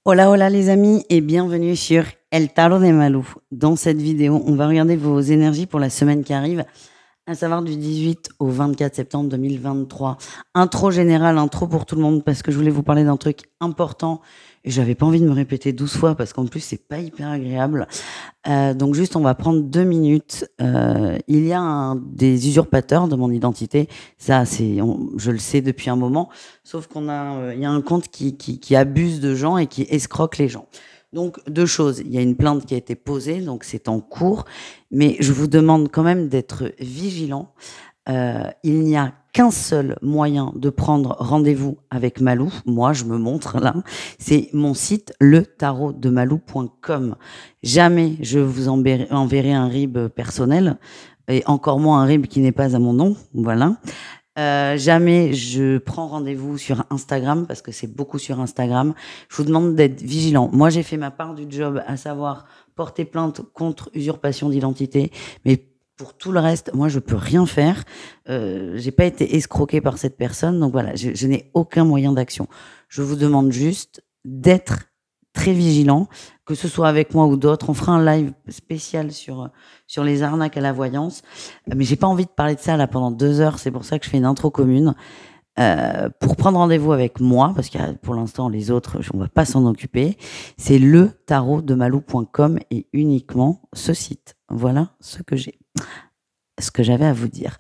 Hola, hola les amis et bienvenue sur El Tarot de Malou. Dans cette vidéo, on va regarder vos énergies pour la semaine qui arrive, à savoir du 18 au 24 septembre 2023. Intro générale, intro pour tout le monde parce que je voulais vous parler d'un truc important et j'avais pas envie de me répéter 12 fois parce qu'en plus c'est pas hyper agréable. Donc juste on va prendre 2 minutes. Il y a des usurpateurs de mon identité, ça je le sais depuis un moment, sauf il y a un compte qui abuse de gens et qui escroque les gens. Donc deux choses, il y a une plainte qui a été posée, donc c'est en cours, mais je vous demande quand même d'être vigilant. Il n'y a qu'un seul moyen de prendre rendez-vous avec Malou. Moi, je me montre là. C'est mon site, letarotdemalou.com. Jamais je vous enverrai un RIB personnel, et encore moins un RIB qui n'est pas à mon nom. Voilà. Jamais je prends rendez-vous sur Instagram parce que c'est beaucoup sur Instagram. Je vous demande d'être vigilant. Moi, j'ai fait ma part du job, à savoir porter plainte contre usurpation d'identité, mais pour tout le reste, moi, je peux rien faire. J'ai pas été escroquée par cette personne, donc voilà, je n'ai aucun moyen d'action. Je vous demande juste d'être très vigilant, que ce soit avec moi ou d'autres. On fera un live spécial sur les arnaques à la voyance. Mais j'ai pas envie de parler de ça là pendant 2 heures. C'est pour ça que je fais une intro commune. Pour prendre rendez-vous avec moi, parce que pour l'instant, les autres, on va pas s'en occuper, c'est letarotdemalou.com et uniquement ce site. Voilà ce que j'avais à vous dire.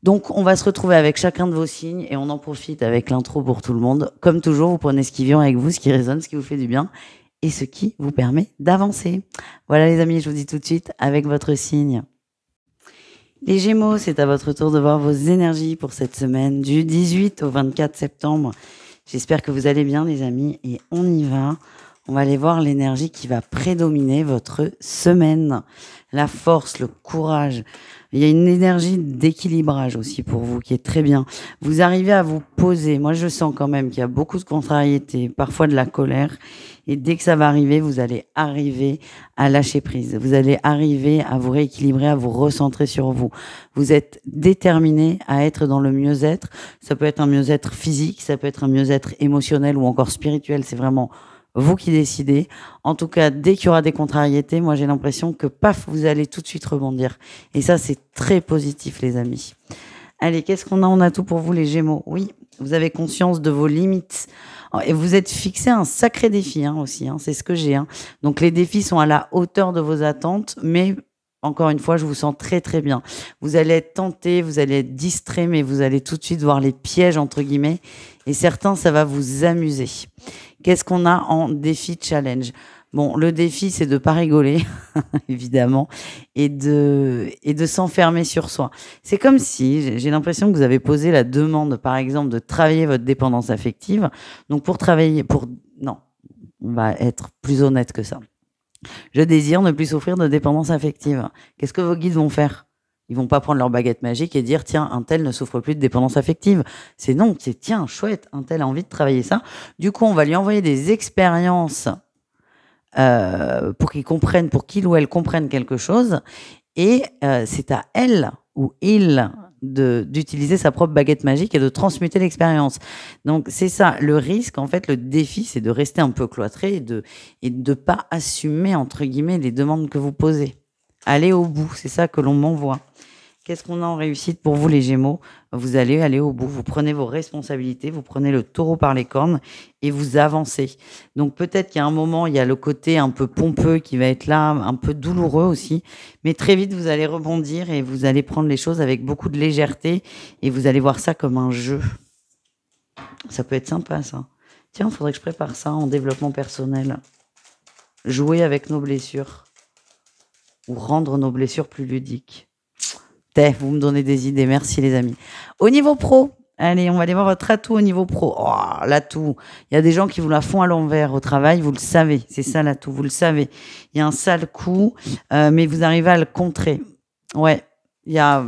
Donc, on va se retrouver avec chacun de vos signes et on en profite avec l'intro pour tout le monde. Comme toujours, vous prenez ce qui vient avec vous, ce qui résonne, ce qui vous fait du bien et ce qui vous permet d'avancer. Voilà les amis, je vous dis tout de suite avec votre signe. Les Gémeaux, c'est à votre tour de voir vos énergies pour cette semaine du 18 au 24 septembre. J'espère que vous allez bien les amis et on y va. On va aller voir l'énergie qui va prédominer votre semaine. La force, le courage. Il y a une énergie d'équilibrage aussi pour vous qui est très bien. Vous arrivez à vous poser. Moi, je sens quand même qu'il y a beaucoup de contrariété, parfois de la colère. Et dès que ça va arriver, vous allez arriver à lâcher prise. Vous allez arriver à vous rééquilibrer, à vous recentrer sur vous. Vous êtes déterminé à être dans le mieux-être. Ça peut être un mieux-être physique, ça peut être un mieux-être émotionnel ou encore spirituel. C'est vraiment vous qui décidez. En tout cas, dès qu'il y aura des contrariétés, moi j'ai l'impression que paf, vous allez tout de suite rebondir. Et ça, c'est très positif, les amis. Allez, qu'est-ce qu'on a? On a tout pour vous, les Gémeaux. Oui, vous avez conscience de vos limites. Et vous êtes fixé un sacré défi aussi. C'est ce que j'ai. Donc les défis sont à la hauteur de vos attentes, mais encore une fois, je vous sens très très bien. Vous allez être tenté, vous allez être distrait, mais vous allez tout de suite voir les pièges, entre guillemets. Et certains, ça va vous amuser. Qu'est-ce qu'on a en défi challenge? Bon, le défi, c'est de ne pas rigoler, évidemment, et de s'enfermer sur soi. C'est comme si, j'ai l'impression que vous avez posé la demande, par exemple, de travailler votre dépendance affective. Donc, non, on va être plus honnête que ça. Je désire ne plus souffrir de dépendance affective. Qu'est-ce que vos guides vont faire? Ils vont pas prendre leur baguette magique et dire tiens, un tel ne souffre plus de dépendance affective. C'est non, c'est tiens, chouette, un tel a envie de travailler ça. Du coup, on va lui envoyer des expériences pour qu'il ou elle comprenne quelque chose. Et c'est à elle ou il d'utiliser sa propre baguette magique et de transmuter l'expérience. Donc c'est ça, le risque, en fait, le défi, c'est de rester un peu cloîtré et de pas assumer, entre guillemets, les demandes que vous posez. Allez au bout, c'est ça que l'on m'envoie. Qu'est-ce qu'on a en réussite pour vous, les Gémeaux? Vous allez aller au bout, vous prenez vos responsabilités, vous prenez le taureau par les cornes et vous avancez. Donc peut-être qu'il y a un moment, il y a le côté un peu pompeux qui va être là, un peu douloureux aussi, mais très vite, vous allez rebondir et vous allez prendre les choses avec beaucoup de légèreté et vous allez voir ça comme un jeu. Ça peut être sympa, ça. Tiens, il faudrait que je prépare ça en développement personnel. Jouer avec nos blessures ou rendre nos blessures plus ludiques. Vous me donnez des idées, merci les amis. Au niveau pro, allez, on va aller voir votre atout au niveau pro. Oh, l'atout, il y a des gens qui vous la font à l'envers au travail, vous le savez, c'est ça l'atout, vous le savez. Il y a un sale coup, mais vous arrivez à le contrer. Ouais, il y a...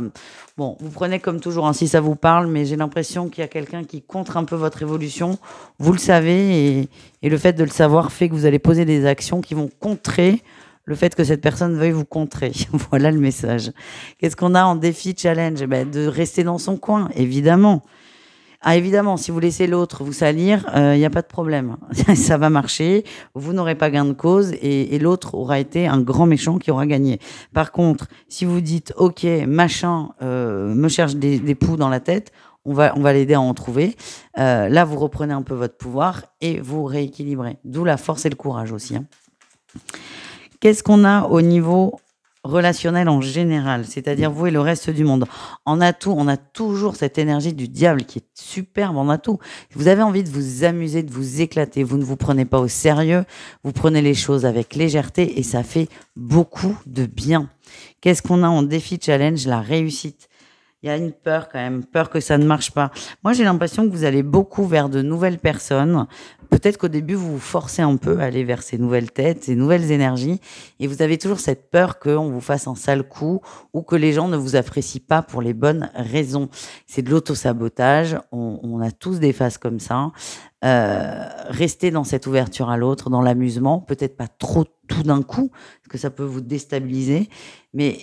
Bon, vous prenez comme toujours, si ça vous parle, mais j'ai l'impression qu'il y a quelqu'un qui contre un peu votre évolution. Vous le savez, et le fait de le savoir fait que vous allez poser des actions qui vont contrer le fait que cette personne veuille vous contrer. Voilà le message. Qu'est-ce qu'on a en défi challenge? De rester dans son coin, évidemment. Ah, évidemment, si vous laissez l'autre vous salir, il y a pas de problème. Ça va marcher, vous n'aurez pas gain de cause et l'autre aura été un grand méchant qui aura gagné. Par contre, si vous dites: «OK, machin, me cherche des poux dans la tête, on va l'aider à en trouver», là, vous reprenez un peu votre pouvoir et vous rééquilibrez. D'où la force et le courage aussi, hein. Qu'est-ce qu'on a au niveau relationnel en général, c'est-à-dire vous et le reste du monde? En atout, on a toujours cette énergie du diable qui est superbe en atout. Vous avez envie de vous amuser, de vous éclater, vous ne vous prenez pas au sérieux, vous prenez les choses avec légèreté et ça fait beaucoup de bien. Qu'est-ce qu'on a en défi challenge? La réussite. Il y a une peur quand même, peur que ça ne marche pas. Moi, j'ai l'impression que vous allez beaucoup vers de nouvelles personnes. Peut-être qu'au début, vous vous forcez un peu à aller vers ces nouvelles têtes, ces nouvelles énergies. Et vous avez toujours cette peur qu'on vous fasse un sale coup ou que les gens ne vous apprécient pas pour les bonnes raisons. C'est de l'auto-sabotage. On a tous des phases comme ça. Restez dans cette ouverture à l'autre, dans l'amusement. Peut-être pas trop tout d'un coup, parce que ça peut vous déstabiliser. Mais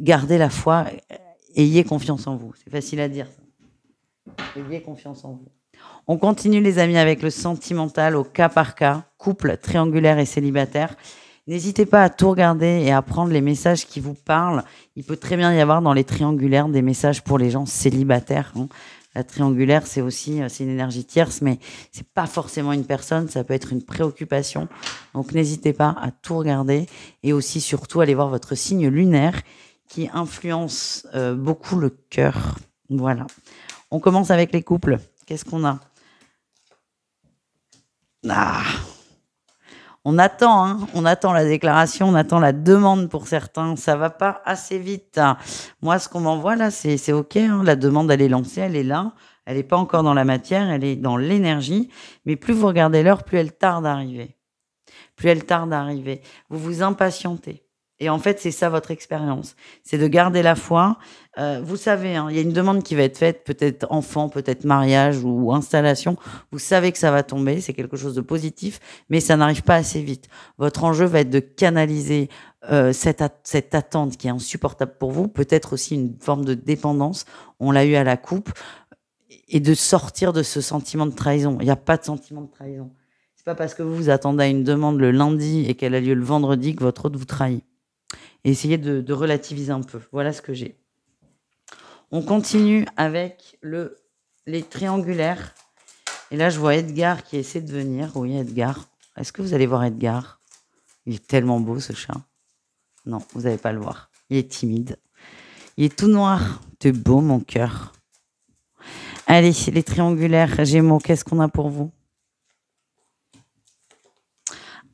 gardez la foi. Ayez confiance en vous. C'est facile à dire, ça. Ayez confiance en vous. On continue, les amis, avec le sentimental au cas par cas, couple, triangulaire et célibataire. N'hésitez pas à tout regarder et à prendre les messages qui vous parlent. Il peut très bien y avoir dans les triangulaires des messages pour les gens célibataires, hein. La triangulaire, c'est aussi c'est une énergie tierce, mais c'est pas forcément une personne, ça peut être une préoccupation. Donc n'hésitez pas à tout regarder et aussi surtout aller voir votre signe lunaire qui influence beaucoup le cœur. Voilà. On commence avec les couples. Qu'est-ce qu'on a? On attend, hein. On attend la déclaration, on attend la demande pour certains. Ça va pas assez vite. Moi, ce qu'on m'envoie là, c'est OK, hein. La demande, elle est lancée, elle est là. Elle n'est pas encore dans la matière, elle est dans l'énergie. Mais plus vous regardez l'heure, plus elle tarde à arriver. Plus elle tarde à arriver. Vous vous impatientez. Et en fait, c'est ça votre expérience. C'est de garder la foi. Vous savez, hein, il y a une demande qui va être faite, peut-être enfant, peut-être mariage ou installation. Vous savez que ça va tomber, c'est quelque chose de positif, mais ça n'arrive pas assez vite. Votre enjeu va être de canaliser cette attente qui est insupportable pour vous, peut-être aussi une forme de dépendance. On l'a eu à la coupe. Et de sortir de ce sentiment de trahison. Il n'y a pas de sentiment de trahison. C'est pas parce que vous attendez à une demande le lundi et qu'elle a lieu le vendredi que votre autre vous trahit. Et essayez de relativiser un peu. Voilà ce que j'ai. On continue avec les triangulaires. Et là, je vois Edgar qui essaie de venir. Oui, Edgar. Est-ce que vous allez voir Edgar? Il est tellement beau, ce chat. Non, vous n'allez pas le voir. Il est timide. Il est tout noir. T'es beau, mon cœur. Allez, les triangulaires, Gémeaux, qu'est-ce qu'on a pour vous?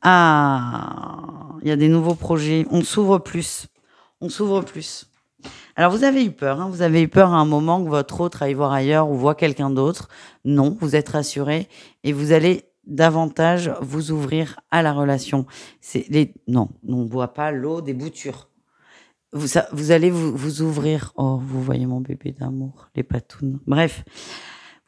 Ah, il y a des nouveaux projets. On s'ouvre plus. On s'ouvre plus. Alors, vous avez eu peur, hein. Vous avez eu peur à un moment que votre autre aille voir ailleurs ou voit quelqu'un d'autre. Non, vous êtes rassuré et vous allez davantage vous ouvrir à la relation. Non, on ne boit pas l'eau des boutures. Vous allez vous ouvrir. Oh, vous voyez mon bébé d'amour, les patounes. Bref.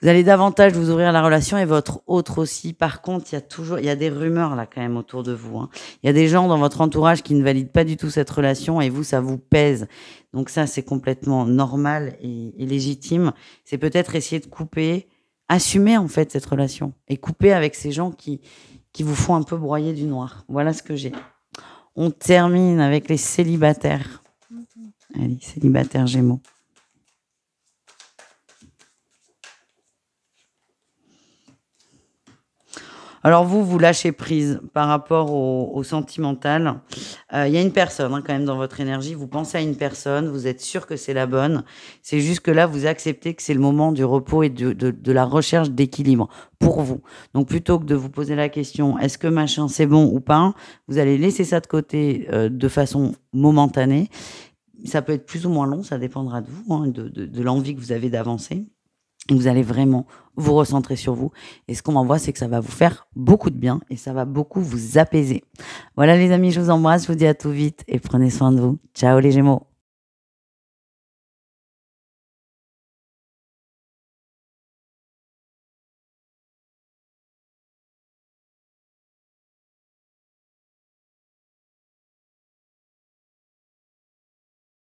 Vous allez davantage vous ouvrir à la relation et votre autre aussi. Par contre, il y a des rumeurs là quand même autour de vous, hein. Il y a des gens dans votre entourage qui ne valident pas du tout cette relation et vous, ça vous pèse. Donc ça, c'est complètement normal et légitime. C'est peut-être essayer de couper, assumer en fait cette relation et couper avec ces gens qui vous font un peu broyer du noir. Voilà ce que j'ai. On termine avec les célibataires. Allez, célibataires Gémeaux. Alors vous lâchez prise par rapport au sentimental. Il y a une personne, hein, quand même dans votre énergie. Vous pensez à une personne, vous êtes sûr que c'est la bonne. C'est juste que là, vous acceptez que c'est le moment du repos et de la recherche d'équilibre pour vous. Donc plutôt que de vous poser la question, est-ce que machin c'est bon ou pas, vous allez laisser ça de côté de façon momentanée. Ça peut être plus ou moins long, ça dépendra de vous, hein, de l'envie que vous avez d'avancer. Et vous allez vraiment vous recentrer sur vous. Et ce qu'on m'envoie, c'est que ça va vous faire beaucoup de bien et ça va beaucoup vous apaiser. Voilà les amis, je vous embrasse, je vous dis à tout vite et prenez soin de vous. Ciao les Gémeaux.